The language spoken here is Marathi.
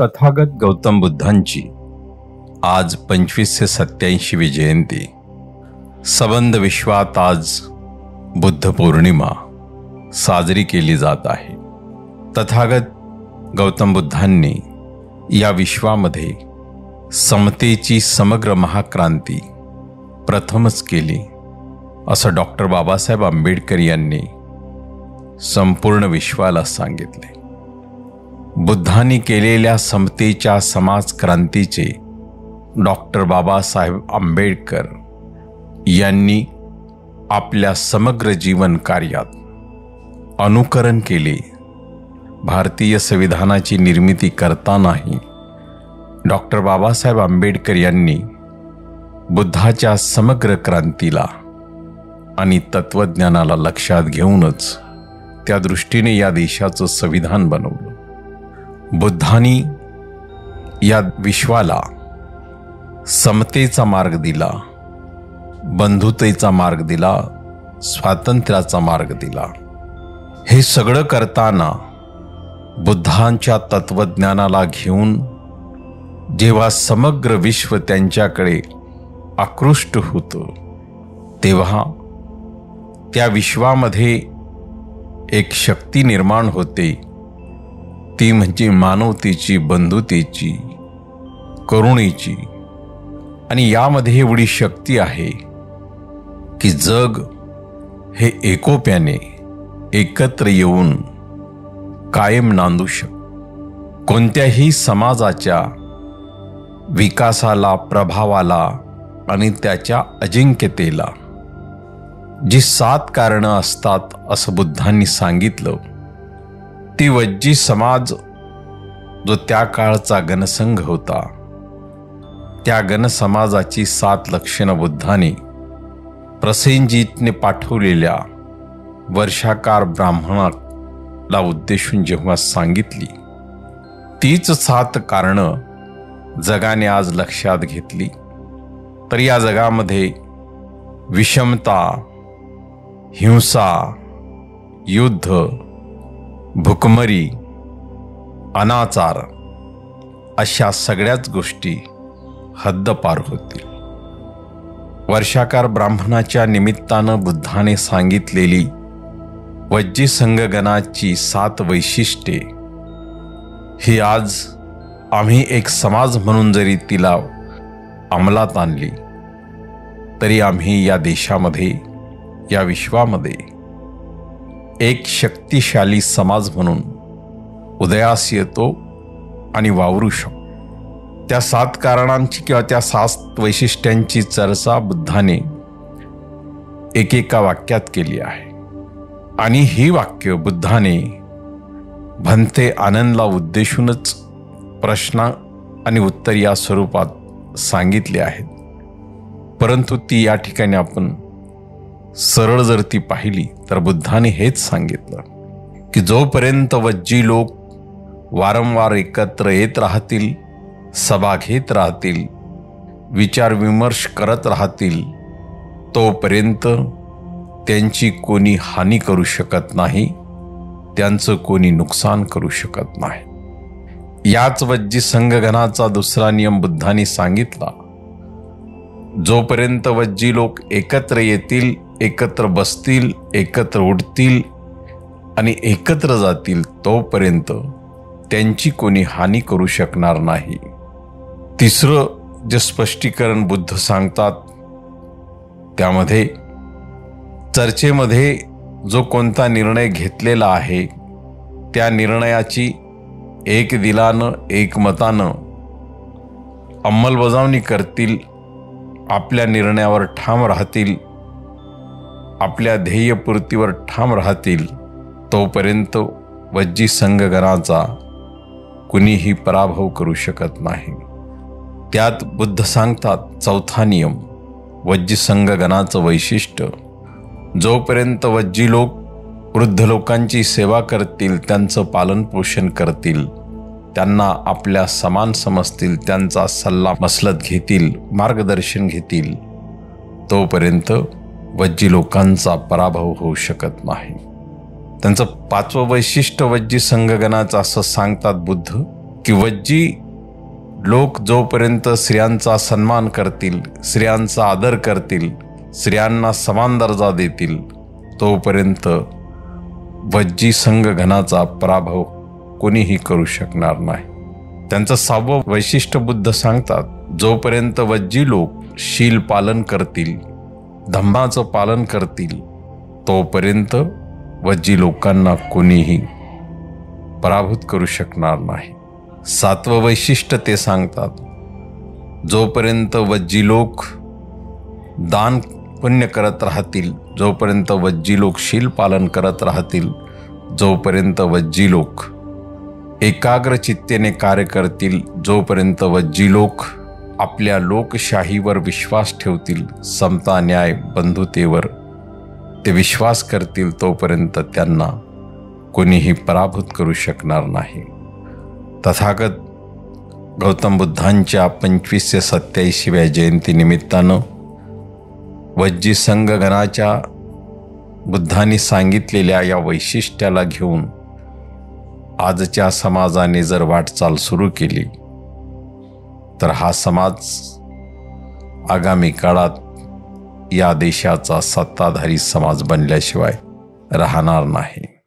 तथागत गौतम बुद्धांची आज 2587वी जयंती. सबंध विश्वात आज बुद्ध पौर्णिमा साजरी केली जात आहे. तथागत गौतम बुद्धांनी या विश्वामध्ये समतेची समग्र महाक्रांती प्रथमच केली असं डॉक्टर बाबासाहेब आंबेडकर यांनी संपूर्ण विश्वाला सांगितले. बुद्धांनी केलेल्या समतेच्या समाजक्रांतीचे डॉक्टर बाबासाहेब आंबेडकर यांनी आपल्या समग्र जीवन कार्यात अनुकरण केले. भारतीय संविधानाची निर्मिती करतानाही डॉक्टर बाबासाहेब आंबेडकर यांनी बुद्धाच्या समग्र क्रांतीला आणि तत्वज्ञानाला लक्षात घेऊनच त्या दृष्टीने या देशाचं संविधान बनवलं. बुद्धांनी या विश्वाला समतेचा मार्ग दिला, बंधुतेचा मार्ग दिला, स्वातंत्र्याचा मार्ग दिला. हे सगळं करताना बुद्धांच्या तत्वज्ञानाला घेऊन जेव्हा समग्र विश्व त्यांच्याकडे आकृष्ट होतं, तेव्हा त्या विश्वामध्ये एक शक्ती निर्माण होते. ती म्हणजे मानवतेची, बंधुतेची, करुणेची. आणि यामध्ये एवढी शक्ती आहे की जग हे एकोप्याने एकत्र येऊन कायम नांदू शकते. कोणत्याही समाजाच्या विकासाला, प्रभावाला आणि त्याच्या अजिंक्यतेला जी 7 कारणं असतात असं बुद्धांनी सांगितलं. ती वज्जी समाज जो त्या काळचा गणसंघ होता, त्या गणसमाजाची 7 लक्षणं बुद्धांनी प्रसेनजीतने पाठवलेल्या वर्षाकार ब्राह्मणाला उद्देशून जेव्हा सांगितली, तीच 7 कारणं जगाने आज लक्षात घेतली. तर या जगामध्ये विषमता, हिंसा, युद्ध, भुकमरी, अनाचार अशा सगळ्याच गोष्टी हद्दपार होतील. वर्षाकार ब्राह्मणाच्या निमित्तानं बुद्धाने सांगितलेली वज्जी संघगणाची 7 वैशिष्ट्ये ही आज आम्ही एक समाज म्हणून जरी तिला अंमलात आणली तरी आम्ही या देशामध्ये, या विश्वामध्ये एक शक्तिशाली समाज म्हणून उदयास येतो आणि वावरू शकतो. त्या 7 कारणांची किंवा त्या 7 वैशिष्ट्यांची चर्चा बुद्धाने एकेका वाक्यात केली आहे. आणि ही वाक्य बुद्धाने भंते आनंदला उद्देशूनच प्रश्न आणि उत्तर या स्वरूपात सांगितले आहेत. परंतु ती या ठिकाणी आपण सरळ जर ती पाहिली तर बुद्धाने हेच सांगितलं की जोपर्यंत वज्जी लोक वारंवार एकत्र येत राहतील, सभा घेत राहतील, विचार विमर्श करत राहतील, तोपर्यंत त्यांची कोणी हानी करू शकत नाही, त्यांचं कोणी नुकसान करू शकत नाही. याच वज्जी संघगणाचा दुसरा नियम बुद्धांनी सांगितला. जोपर्यंत वज्जी लोक एकत्र येतील, एकत्र बसतील, एकत्र उठतील आणि एकत्र जातील, तोपर्यंत त्यांची कोणी हानी करू शकणार नाही. तिसरं जे स्पष्टीकरण बुद्ध सांगतात त्यामध्ये चर्चेमध्ये जो कोणता निर्णय घेतलेला आहे त्या निर्णयाची एक दिलानं, एकमतानं अंमलबजावणी करतील, आपल्या निर्णयावर ठाम राहतील, आपल्या ध्येयपूर्तीवर ठाम राहतील, तोपर्यंत वज्जी संघगणाचा कुणीही पराभव करू शकत नाही. त्यात बुद्ध सांगतात 4था नियम, वज्जी संघगणाचं वैशिष्ट्य. जोपर्यंत वज्जी लोक वृद्ध लोकांची सेवा करतील, त्यांचं पालनपोषण करतील, त्यांना आपल्या समान समजतील, त्यांचा सल्ला मसलत घेतील, मार्गदर्शन घेतील, तोपर्यंत वज्जी लोकांचा पराभव होऊ शकत नाही. त्यांचं 5वं वैशिष्ट्य वज्जी संघगणाचं असं सांगतात बुद्ध की वज्जी लोक जोपर्यंत स्त्रियांचा सन्मान करतील, स्त्रियांचा आदर करतील, स्त्रियांना समान दर्जा देतील, तोपर्यंत वज्जी संघगणाचा पराभव कोणीही करू शकणार नाही. त्यांचं 6वं वैशिष्ट्य बुद्ध सांगतात, जोपर्यंत वज्जी लोक शील पालन करतील, धम्माचं पालन करतील, तोपर्यंत वज्जी लोकांना कोणीही पराभूत करू शकणार नाही. 7वं वैशिष्ट्य ते सांगतात, जोपर्यंत वज्जी लोक दान पुण्य करत राहतील, जोपर्यंत वज्जी लोक शील पालन करत राहतील, जोपर्यंत वज्जी लोक एकाग्र चित्तेने कार्य करतील, जोपर्यंत वज्जी लोक आपल्या लोकशाहीवर विश्वास ठेवतील, समता न्याय बंधुतेवर ते विश्वास करतील, तोपर्यंत त्यांना कोणीही पराभूत करू शकणार नाही. तथागत गौतम बुद्धांच्या 25 ते 87व्या जयंतीनिमित्तानं वज्जी संघगणाच्या बुद्धांनी सांगितलेल्या या वैशिष्ट्याला घेऊन आजच्या समाजाने जर वाटचाल सुरू केली तर हा समाज आगामी काळात या देशाचा सत्ताधारी समाज बनल्याशिवाय राहणार नाही.